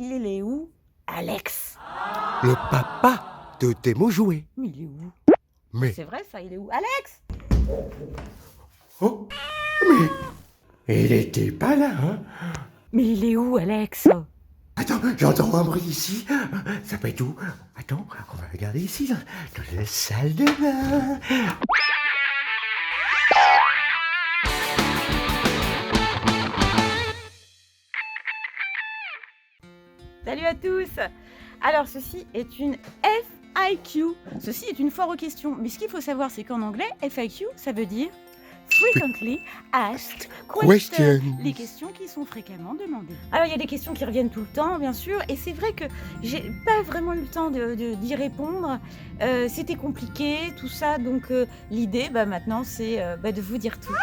il est où, Alex? Le papa de tes mots joués. Mais il est où? Mais... C'est vrai ça, il est où? Alex? Oh, mais... Il était pas là, hein? Mais il est où, Alex? Attends, j'entends un bruit ici. Ça peut être où? Attends, on va regarder ici, dans la salle de bain. Salut à tous! Alors, ceci est une FAQ. Ceci est une foire aux questions. Mais ce qu'il faut savoir, c'est qu'en anglais, FAQ, ça veut dire Frequently Asked Questions. Les questions qui sont fréquemment demandées. Alors, il y a des questions qui reviennent tout le temps, bien sûr. Et c'est vrai que j'ai pas vraiment eu le temps d'y répondre. C'était compliqué, tout ça. Donc, l'idée, maintenant, c'est de vous dire tout.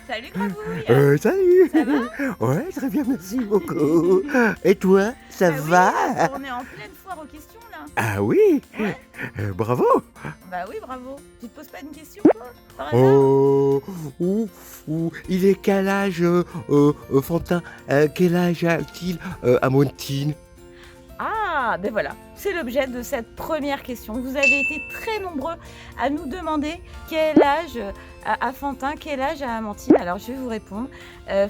Salut Grabouille! Salut! Ça va? Ouais, très bien, merci beaucoup. Et toi, ça va? Oui, on est en pleine foire aux questions, là. Ah oui? Ouais. Bravo! Bah oui, bravo. Tu te poses pas une question, toi, par hasard? Oh, il est quel âge, Fantin? Quel âge a-t-il, Amandine? Ah, ben voilà, c'est l'objet de cette première question. Vous avez été très nombreux à nous demander quel âge a Fantin, quel âge a Amandine. Alors, je vais vous répondre.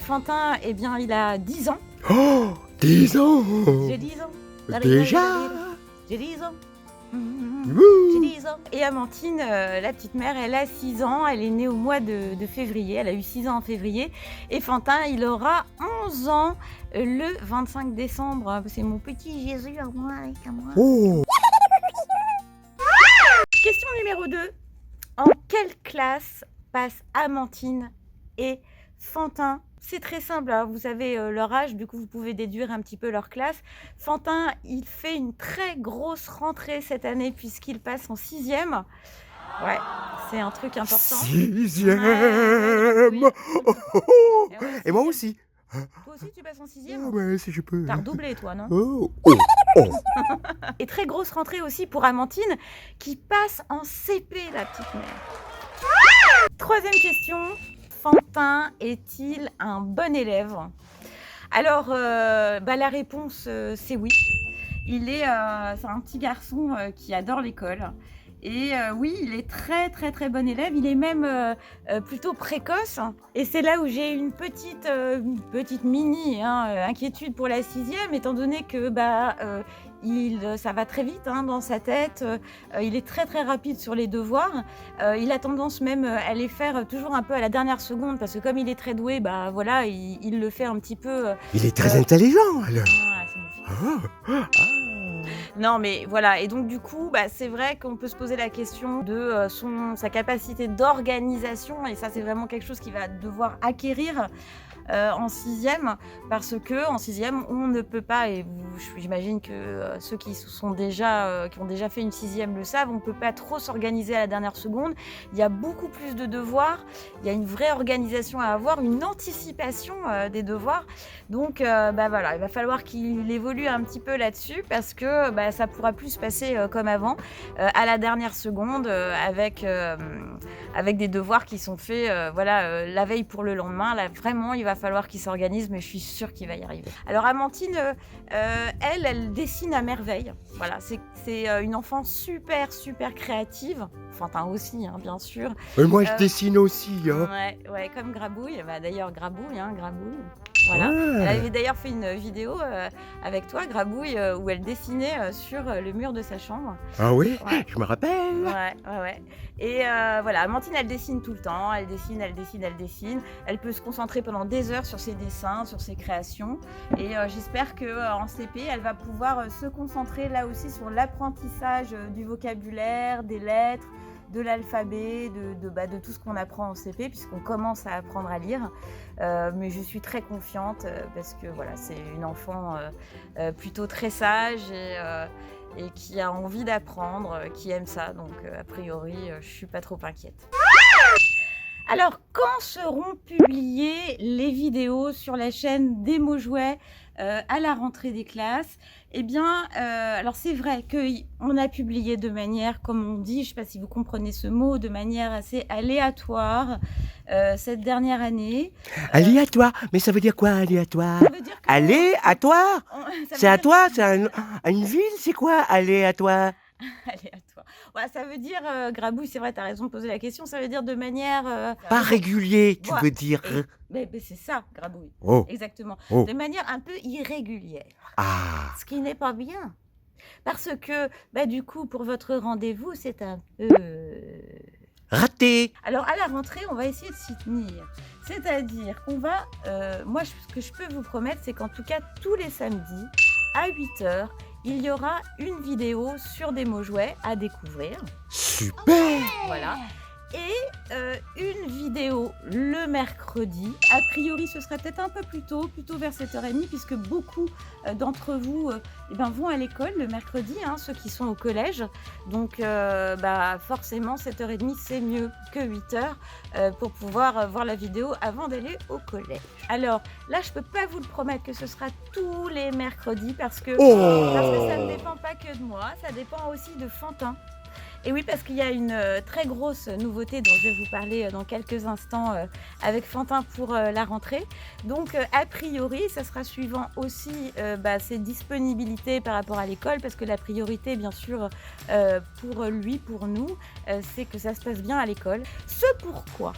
Fantin, eh bien, il a 10 ans. Oh, 10 ans! J'ai 10 ans. Déjà? J'ai 10 ans. Wouh! J'ai 10 ans. Et Amandine, la petite mère, elle a 6 ans. Elle est née au mois de février. Elle a eu 6 ans en février. Et Fantin, il aura 11 ans le 25 décembre. C'est mon petit Jésus à moi. Oh! Question numéro 2. En quelle classe passent Amandine et Fantin? C'est très simple, hein. Vous avez leur âge, du coup vous pouvez déduire un petit peu leur classe. Fantin, il fait une très grosse rentrée cette année puisqu'il passe en 6e. Ouais, c'est un truc important. 6e! Oui. Et ouais, Et moi 6e. aussi. Toi aussi tu passes en Oh, 6e? mais si je peux. T'as redoublé toi, non? Oh, oh, oh. Et très grosse rentrée aussi pour Amandine qui passe en CP, la petite mère. Troisième question. Fantin est-il un bon élève? Alors, la réponse, c'est oui. C'est un petit garçon qui adore l'école. Et oui, il est très très très bon élève. Il est même plutôt précoce. Et c'est là où j'ai une petite mini inquiétude pour la 6e, étant donné que ça va très vite dans sa tête. Il est très très rapide sur les devoirs. Il a tendance même à les faire toujours un peu à la dernière seconde, parce que comme il est très doué, il le fait un petit peu. Il est très intelligent, alors. Ah, c'est mon fils. Non, mais voilà. Et donc, du coup, c'est vrai qu'on peut se poser la question de sa capacité d'organisation. Et ça, c'est vraiment quelque chose qu'il va devoir acquérir en 6e, parce que en 6e, on ne peut pas, et j'imagine que ceux qui ont déjà fait une 6e le savent, on ne peut pas trop s'organiser à la dernière seconde. Il y a beaucoup plus de devoirs, il y a une vraie organisation à avoir, une anticipation des devoirs. Donc, voilà, il va falloir qu'il évolue un petit peu là-dessus, parce que ça pourra plus se passer comme avant, à la dernière seconde, avec des devoirs qui sont faits la veille pour le lendemain. Là, vraiment, il va falloir qu'il s'organise, mais je suis sûre qu'il va y arriver. Alors, Amandine, elle dessine à merveille. Voilà, c'est une enfant super, super créative. Fantin aussi, bien sûr. Et moi, je dessine aussi, hein. Ouais, comme Grabouille. D'ailleurs, Grabouille. Voilà. Ouais. Elle avait d'ailleurs fait une vidéo avec toi, Grabouille, où elle dessinait sur le mur de sa chambre. Ah oui? Ouais. Je me rappelle. Ouais. Et voilà, Amandine, elle dessine tout le temps. Elle dessine. Elle peut se concentrer pendant des heures sur ses dessins, sur ses créations. Et j'espère qu'en CP, elle va pouvoir se concentrer là aussi sur l'apprentissage du vocabulaire, des lettres, de l'alphabet, de tout ce qu'on apprend en CP, puisqu'on commence à apprendre à lire. Mais je suis très confiante parce que voilà, c'est une enfant plutôt très sage et qui a envie d'apprendre, qui aime ça. Donc a priori, je suis pas trop inquiète. Alors, quand seront publiées les vidéos sur la chaîne des mots jouets à la rentrée des classes? Eh bien, alors c'est vrai qu'on a publié de manière, comme on dit, je ne sais pas si vous comprenez ce mot, de manière assez aléatoire cette dernière année. Aléatoire? Mais ça veut dire quoi, aléatoire? Ça veut dire que Aléatoire? ça C'est veut à dire toi? C'est une ville? C'est quoi, aléatoire? aléatoire. Ouais, ça veut dire, Grabouille, c'est vrai, tu as raison de poser la question, ça veut dire de manière Pas régulier, tu Voi veux dire. mais c'est ça, Grabouille, Oh, exactement. oh. De manière un peu irrégulière, Ah, ce qui n'est pas bien. Parce que, bah, du coup, pour votre rendez-vous, c'est un peu raté. alors à la rentrée, on va essayer de s'y tenir. C'est-à-dire qu'on va, moi, ce que je peux vous promettre, c'est qu'en tout cas, tous les samedis, à 8h, il y aura une vidéo sur des mots jouets à découvrir. Super. Voilà. Et une vidéo le mercredi. A priori, ce sera peut-être un peu plus tôt, plutôt vers 7h30, puisque beaucoup d'entre vous eh ben, vont à l'école le mercredi, hein, ceux qui sont au collège. Donc, bah, forcément, 7h30, c'est mieux que 8h pour pouvoir voir la vidéo avant d'aller au collège. Alors, là, je ne peux pas vous le promettre que ce sera tous les mercredis, parce que ça ne dépend pas que de moi, ça dépend aussi de Fantin. Et oui, parce qu'il y a une très grosse nouveauté dont je vais vous parler dans quelques instants avec Fantin pour la rentrée. Donc, a priori, ça sera suivant aussi ses disponibilités par rapport à l'école, parce que la priorité, bien sûr, pour lui, pour nous, c'est que ça se passe bien à l'école. Ce pourquoi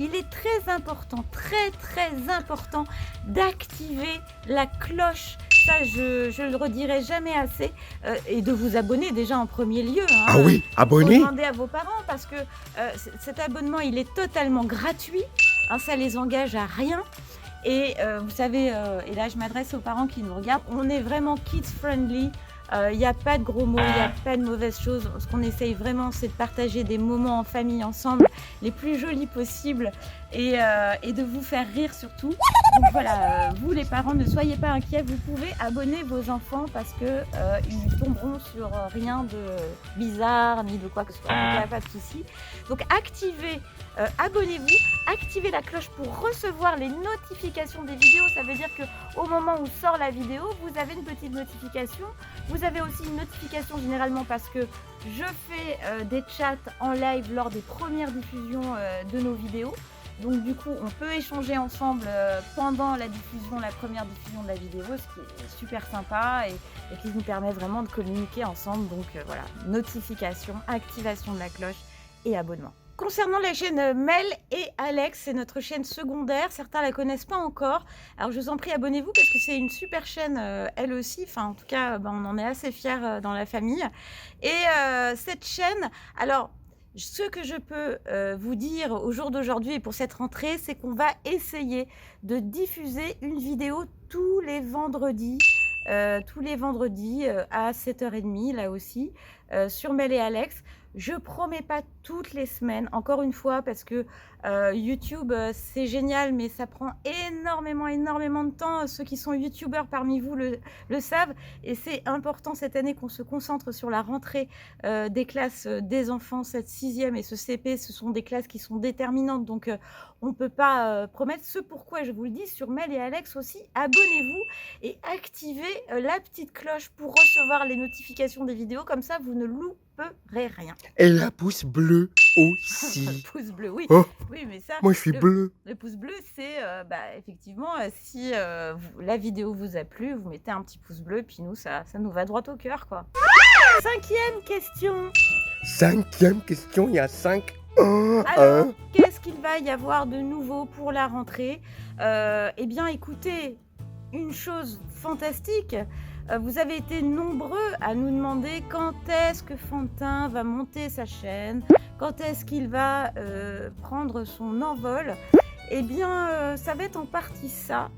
il est très important, très très important d'activer la cloche. Ça, je le redirai jamais assez. Et de vous abonner déjà en premier lieu. Hein. Ah oui, abonné. Demandez à vos parents parce que cet abonnement, il est totalement gratuit. Hein, ça les engage à rien. Et vous savez, et là je m'adresse aux parents qui nous regardent, on est vraiment kids friendly. Il n'y a pas de gros mots, il n'y a pas de mauvaises choses. Ce qu'on essaye vraiment, c'est de partager des moments en famille ensemble, les plus jolis possibles, et de vous faire rire surtout. Donc voilà, vous les parents, ne soyez pas inquiets, vous pouvez abonner vos enfants parce que ils tomberont sur rien de bizarre ni de quoi que ce soit. Donc il n'y a pas de souci. Donc activez, abonnez-vous, activez la cloche pour recevoir les notifications des vidéos. Ça veut dire qu'au moment où sort la vidéo, vous avez une petite notification. Vous avez aussi une notification généralement parce que je fais des chats en live lors des premières diffusions de nos vidéos. Donc du coup, on peut échanger ensemble pendant la première diffusion de la vidéo, ce qui est super sympa et qui nous permet vraiment de communiquer ensemble. Donc voilà, notification, activation de la cloche et abonnement. Concernant la chaîne Mel et Alex, c'est notre chaîne secondaire. Certains la connaissent pas encore. Alors je vous en prie, abonnez-vous parce que c'est une super chaîne, elle aussi. Enfin, en tout cas, on en est assez fiers dans la famille. Et cette chaîne, alors ce que je peux vous dire au jour d'aujourd'hui et pour cette rentrée, c'est qu'on va essayer de diffuser une vidéo tous les vendredis à 7h30, là aussi, sur Mel et Alex. Je promets pas toutes les semaines, encore une fois, parce que YouTube, c'est génial, mais ça prend énormément de temps. Ceux qui sont youtubeurs parmi vous le savent. Et c'est important cette année qu'on se concentre sur la rentrée des classes des enfants, cette 6e et ce CP. Ce sont des classes qui sont déterminantes, donc on ne peut pas promettre. Ce pourquoi je vous le dis, sur Mel et Alex aussi, abonnez-vous et activez la petite cloche pour recevoir les notifications des vidéos. Comme ça, vous ne louperez rien. Et la pouce bleue Le aussi. pouce bleu, oui. Oh, Oui, mais ça, moi je suis bleu. le pouce bleu, c'est effectivement, si la vidéo vous a plu, vous mettez un petit pouce bleu, puis nous, ça nous va droit au cœur, quoi. 5e question. 5e question, il y a 5. Alors, qu'est-ce qu'il va y avoir de nouveau pour la rentrée? Eh bien, écoutez, une chose fantastique. Vous avez été nombreux à nous demander quand est-ce que Fantin va monter sa chaîne, quand est-ce qu'il va prendre son envol. Eh bien, ça va être en partie ça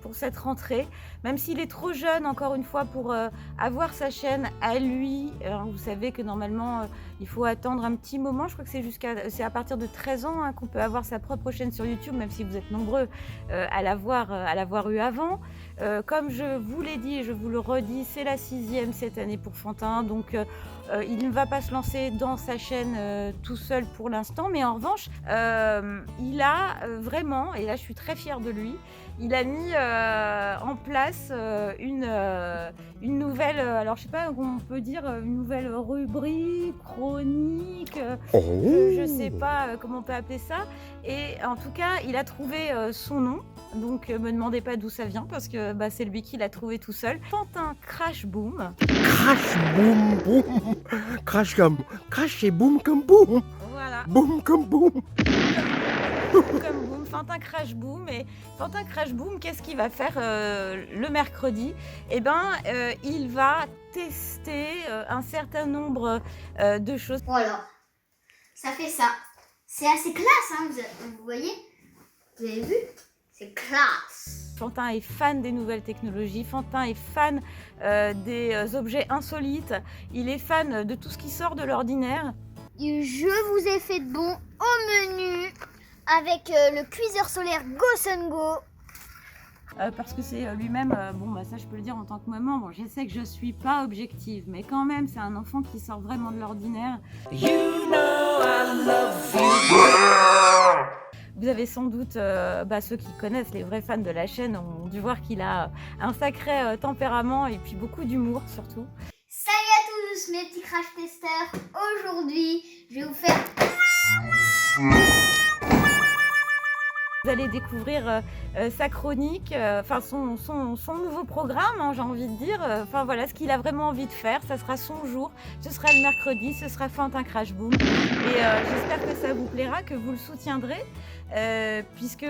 pour cette rentrée, même s'il est trop jeune, encore une fois, pour avoir sa chaîne à lui. Vous savez que normalement, il faut attendre un petit moment. Je crois que c'est à partir de 13 ans qu'on peut avoir sa propre chaîne sur YouTube, même si vous êtes nombreux à l'avoir eu avant. Comme je vous l'ai dit et je vous le redis, c'est la 6e cette année pour Fantin, donc il ne va pas se lancer dans sa chaîne tout seul pour l'instant, mais en revanche, il a vraiment, et là je suis très fière de lui, il a mis en place une nouvelle, alors je sais pas comment on peut dire, une nouvelle rubrique, chronique, je sais pas comment on peut appeler ça, et en tout cas il a trouvé son nom. Donc me demandez pas d'où ça vient parce que c'est lui qui l'a trouvé tout seul. Fantin Crash Boom. Crash, boum, boum. Crash et boum comme boum. Voilà. Boum comme boum. Comme Boom, Fantin Crash Boom. Et Fantin Crash Boom, qu'est-ce qu'il va faire le mercredi? Il va tester un certain nombre de choses. Voilà, ça fait ça. C'est assez classe, hein, vous voyez? Vous avez vu? C'est classe. Fantin est fan des nouvelles technologies, Fantin est fan des objets insolites, il est fan de tout ce qui sort de l'ordinaire. Je vous ai fait de bon au menu avec le cuiseur solaire Go Go. Parce que c'est lui-même, ça je peux le dire en tant que maman, je sais que je suis pas objective, mais quand même c'est un enfant qui sort vraiment de l'ordinaire. You know I love you. Vous avez sans doute, ceux qui connaissent, les vrais fans de la chaîne, ont dû voir qu'il a un sacré tempérament et puis beaucoup d'humour surtout. Salut à tous mes petits crash testeurs. Aujourd'hui, je vais vous faire... Vous allez découvrir sa chronique, son nouveau programme, j'ai envie de dire. Ce qu'il a vraiment envie de faire, ça sera son jour. Ce sera le mercredi, ce sera Fantin Crash Boom. Et j'espère que ça vous plaira, que vous le soutiendrez. Puisque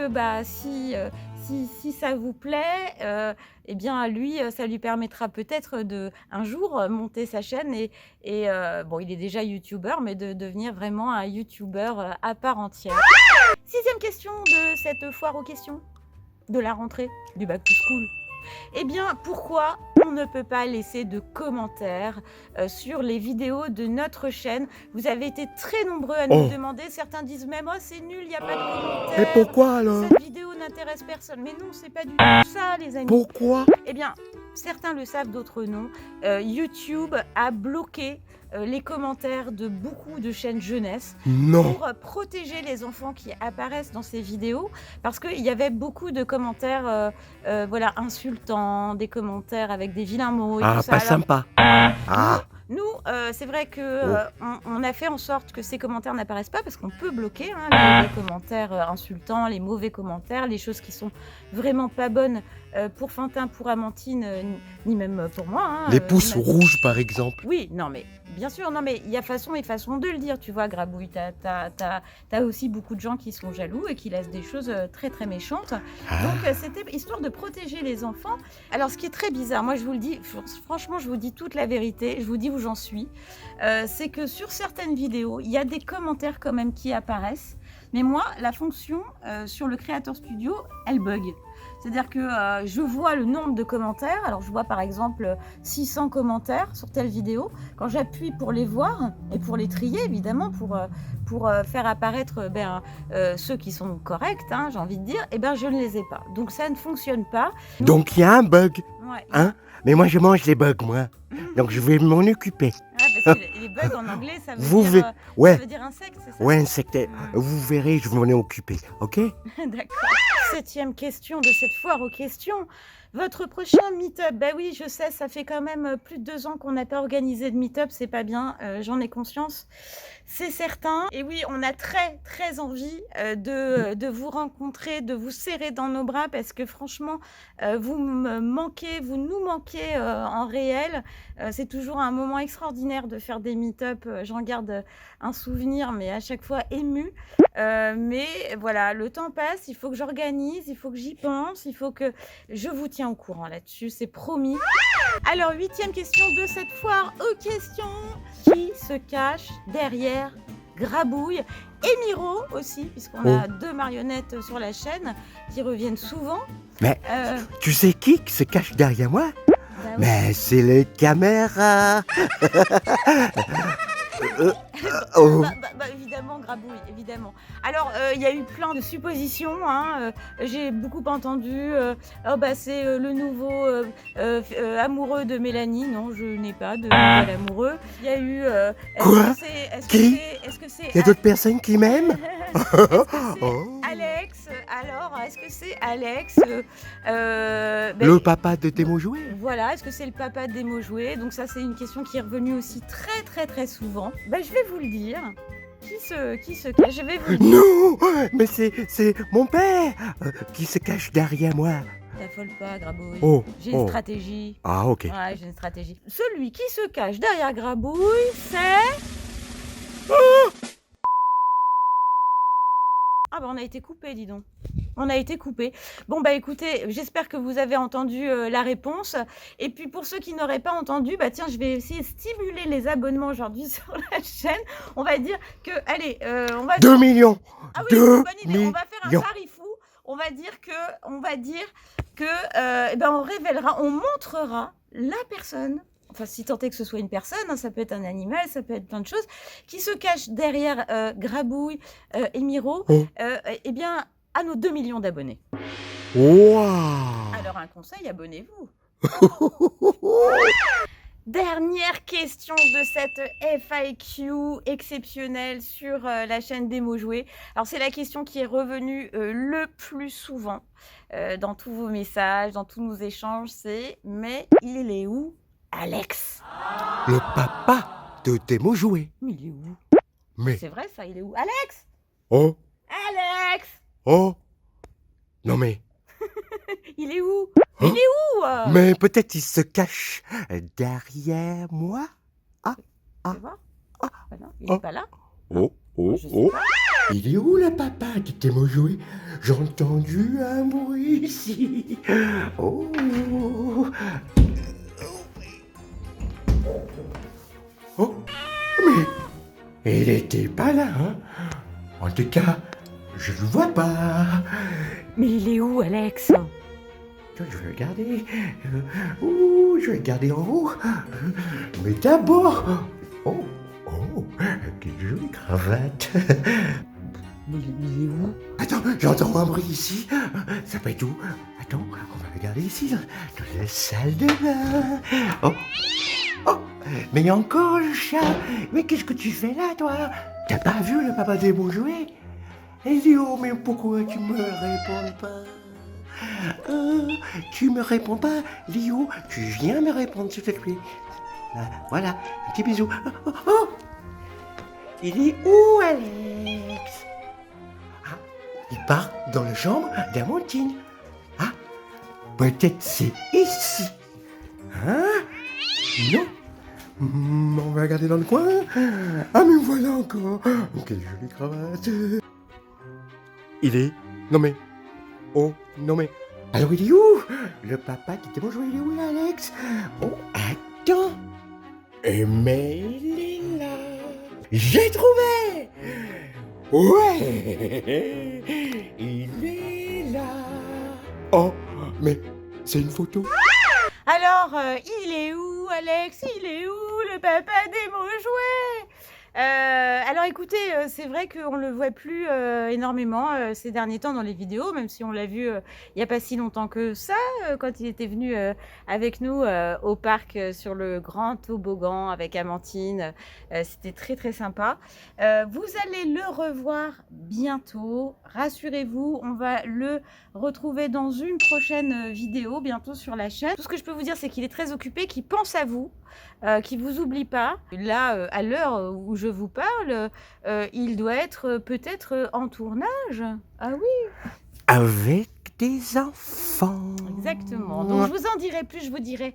si ça vous plaît, lui, ça lui permettra peut-être un jour monter sa chaîne et il est déjà youtubeur, mais de devenir vraiment un youtubeur à part entière. 6e question de cette foire aux questions de la rentrée du Back to School. Pourquoi on ne peut pas laisser de commentaires sur les vidéos de notre chaîne? Vous avez été très nombreux à nous demander. Certains disent même « Oh, c'est nul, il n'y a pas de commentaires. Mais pourquoi alors? Cette vidéo n'intéresse personne. » Mais non, c'est pas du tout ça, les amis. Pourquoi? Certains le savent, d'autres non. YouTube a bloqué les commentaires de beaucoup de chaînes jeunesse pour protéger les enfants qui apparaissent dans ces vidéos, parce qu'il y avait beaucoup de commentaires insultants, des commentaires avec des vilains mots et tout ça. Pas sympa. Nous, c'est vrai que on a fait en sorte que ces commentaires n'apparaissent pas parce qu'on peut bloquer les commentaires insultants, les mauvais commentaires, les choses qui sont vraiment pas bonnes pour Fantin, pour Amantine, ni même pour moi. Les pouces rouges, par exemple. Oui, non mais bien sûr, mais il y a façon et façon de le dire, tu vois, Grabouille. T'as aussi beaucoup de gens qui sont jaloux et qui laissent des choses très très méchantes. Donc c'était histoire de protéger les enfants. Alors ce qui est très bizarre, moi je vous le dis, franchement je vous dis toute la vérité, je vous dis où j'en suis, c'est que sur certaines vidéos, il y a des commentaires quand même qui apparaissent, mais moi la fonction sur le Creator Studio, elle bug. C'est-à-dire que je vois le nombre de commentaires. Alors, je vois par exemple 600 commentaires sur telle vidéo. Quand j'appuie pour les voir et pour les trier, évidemment, pour faire apparaître ceux qui sont corrects, j'ai envie de dire, je ne les ai pas. Donc, ça ne fonctionne pas. Donc, il y a un bug. Ouais. Mais moi, je mange les bugs, moi. Donc, je vais m'en occuper. Parce que les bugs en anglais, ça veut dire insecte, c'est ça? Ouais, insecte. Vous verrez, je vais m'en occuper, ok? D'accord. 7e question de cette foire aux questions. Votre prochain meet-up? Oui, je sais, ça fait quand même plus de 2 ans qu'on n'a pas organisé de meet-up, c'est pas bien, j'en ai conscience, c'est certain. Et oui, on a très très envie de vous rencontrer, de vous serrer dans nos bras, parce que franchement, vous me manquez, vous nous manquez en réel. C'est toujours un moment extraordinaire de faire des meet-up, j'en garde un souvenir, mais à chaque fois ému. Mais voilà, le temps passe, il faut que j'organise, il faut que j'y pense, il faut que je vous tiens au courant là-dessus, c'est promis. Alors, 8e question de cette foire aux questions. Qui se cache derrière Grabouille et Miro aussi, puisqu'on a 2 marionnettes sur la chaîne qui reviennent souvent. Mais tu sais qui se cache derrière moi? Bah oui. Mais c'est les caméras. Oh. Bah, évidemment, Grabouille, évidemment. Alors, il y a eu plein de suppositions. Hein, j'ai beaucoup entendu. Oh, bah, c'est le nouveau amoureux de Mélanie. Non, je n'ai pas de nouvel amoureux. Il y a eu. Quoi? Qui? Est-ce que c'est Il y a d'autres personnes qui m'aiment? Oh. Alex? Alors, est-ce que c'est Alex? Le papa de tes mots joués? Voilà, est-ce que c'est le papa des mots joués? Donc ça, c'est une question qui est revenue aussi très très très souvent. Ben, je vais vous le dire. Qui se cache? Je vais vous le dire. Non, mais c'est mon père qui se cache derrière moi. T'affole pas, Grabouille. Oh, J'ai une stratégie. Ah, ok. Ouais, j'ai une stratégie. Celui qui se cache derrière Grabouille, c'est... Ah bah on a été coupé, dis donc. On a été coupé. Bon bah écoutez, j'espère que vous avez entendu la réponse. Et puis pour ceux qui n'auraient pas entendu, bah tiens, je vais essayer de stimuler les abonnements aujourd'hui sur la chaîne. On va dire que, allez, on va... 2 millions. Ah oui, 2 c'est une bonne idée. On va faire un millions. pari fou. On va dire que, eh ben on révélera, on montrera la personne. Enfin, si tant est que ce soit une personne, hein, ça peut être un animal, ça peut être plein de choses, qui se cache derrière Grabouille et Miro, Oh. eh bien, à nos 2 millions d'abonnés. Waouh. Alors, un conseil, abonnez-vous. Dernière question de cette FAQ exceptionnelle sur la chaîne des mots joués. Alors, c'est la question qui est revenue le plus souvent dans tous vos messages, dans tous nos échanges, c'est « Mais il est où Alex ?» Le papa de tes mots joués. Mais il est où? Mais, C'est vrai ça, il est où? Alex? oh, Alex? oh. Non mais, Il est où? Hein? Il est où mais peut-être il se cache derrière moi. Tu vois? Ah non, il Oh. est pas là. Oh, oh, Je sais oh. pas. Il est où le papa de tes mots joués? J'ai entendu un bruit ici. Oh. Oh, mais il était pas là, hein? En tout cas, je le vois pas. Mais il est où, Alex? Je vais regarder. Ouh, je vais regarder en haut. Mais d'abord. Oh, oh, quelle jolie cravate. Mais il est où? Attends, j'entends un bruit ici. Ça peut être où? Attends, on va regarder ici, dans la salle de bain. Oh, oh, mais il y a encore le chat. Mais qu'est-ce que tu fais là, toi? T'as pas vu le papa des mots joués? Elio, mais pourquoi tu me réponds pas? Tu me réponds pas, Léo? Tu viens me répondre, s'il te plaît. Là, voilà, un petit bisou. Oh, oh, oh. Il est où, Alex? Ah, il part dans la chambre d'Amandine. Ah, peut-être c'est ici. Hein? Non? On va regarder dans le coin. Ah, mais voilà encore. Quelle jolie cravate. Il est... Non mais... Oh, non mais... Alors il est où? Le papa qui était bonjour, il est où, Alex? Oh, attends. Mais il est là. J'ai trouvé. Ouais. Il est là. Oh, mais c'est une photo. Alors, il est où, Alex? Il est où, le papa des mots joués? Alors écoutez, c'est vrai qu'on le voit plus énormément ces derniers temps dans les vidéos, même si on l'a vu il n'y a pas si longtemps que ça, quand il était venu avec nous au parc sur le grand toboggan avec Amandine. C'était très très sympa. Vous allez le revoir bientôt, rassurez-vous, on va le retrouver dans une prochaine vidéo bientôt sur la chaîne. Tout ce que je peux vous dire, c'est qu'il est très occupé, qu'il pense à vous, qu'il vous oublie pas. Là, à l'heure où je vous parle, il doit être peut-être en tournage. Ah oui, Avec des enfants. exactement. Donc je vous en dirai plus, je vous dirai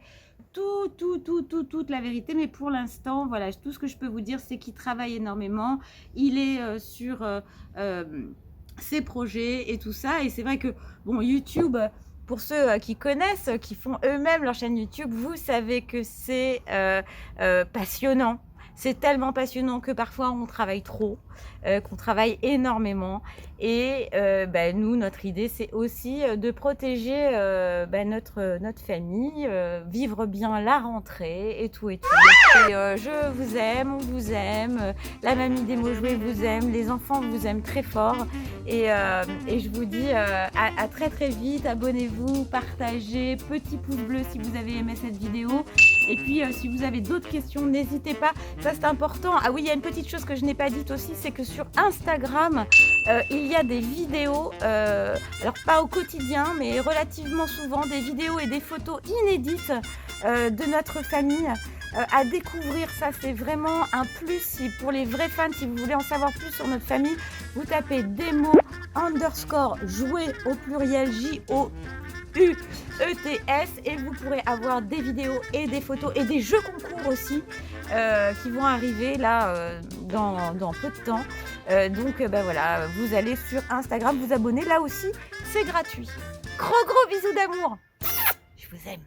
toute la vérité. Mais pour l'instant, voilà, tout ce que je peux vous dire, c'est qu'il travaille énormément. Il est sur ses projets et tout ça. Et c'est vrai que, bon, YouTube... Pour ceux qui connaissent, qui font eux-mêmes leur chaîne YouTube, vous savez que c'est passionnant. C'est tellement passionnant que parfois on travaille trop, qu'on travaille énormément. Et nous, notre idée, c'est aussi de protéger notre famille, vivre bien la rentrée et tout et tout. Et je vous aime, on vous aime, la mamie des mots joués vous aime, les enfants vous aiment très fort. Et je vous dis à très très vite, abonnez-vous, partagez, petit pouce bleu si vous avez aimé cette vidéo. Et puis si vous avez d'autres questions, n'hésitez pas, ça c'est important. Ah oui, il y a une petite chose que je n'ai pas dite aussi, c'est que sur Instagram, il y a des vidéos, alors pas au quotidien, mais relativement souvent, des vidéos et des photos inédites de notre famille à découvrir. Ça, c'est vraiment un plus pour les vrais fans. Si vous voulez en savoir plus sur notre famille, vous tapez _jouets au pluriel JOUETS et vous pourrez avoir des vidéos et des photos et des jeux concours aussi qui vont arriver là dans peu de temps. Donc voilà, vous allez sur Instagram, vous abonner, là aussi c'est gratuit. Gros bisous d'amour, je vous aime.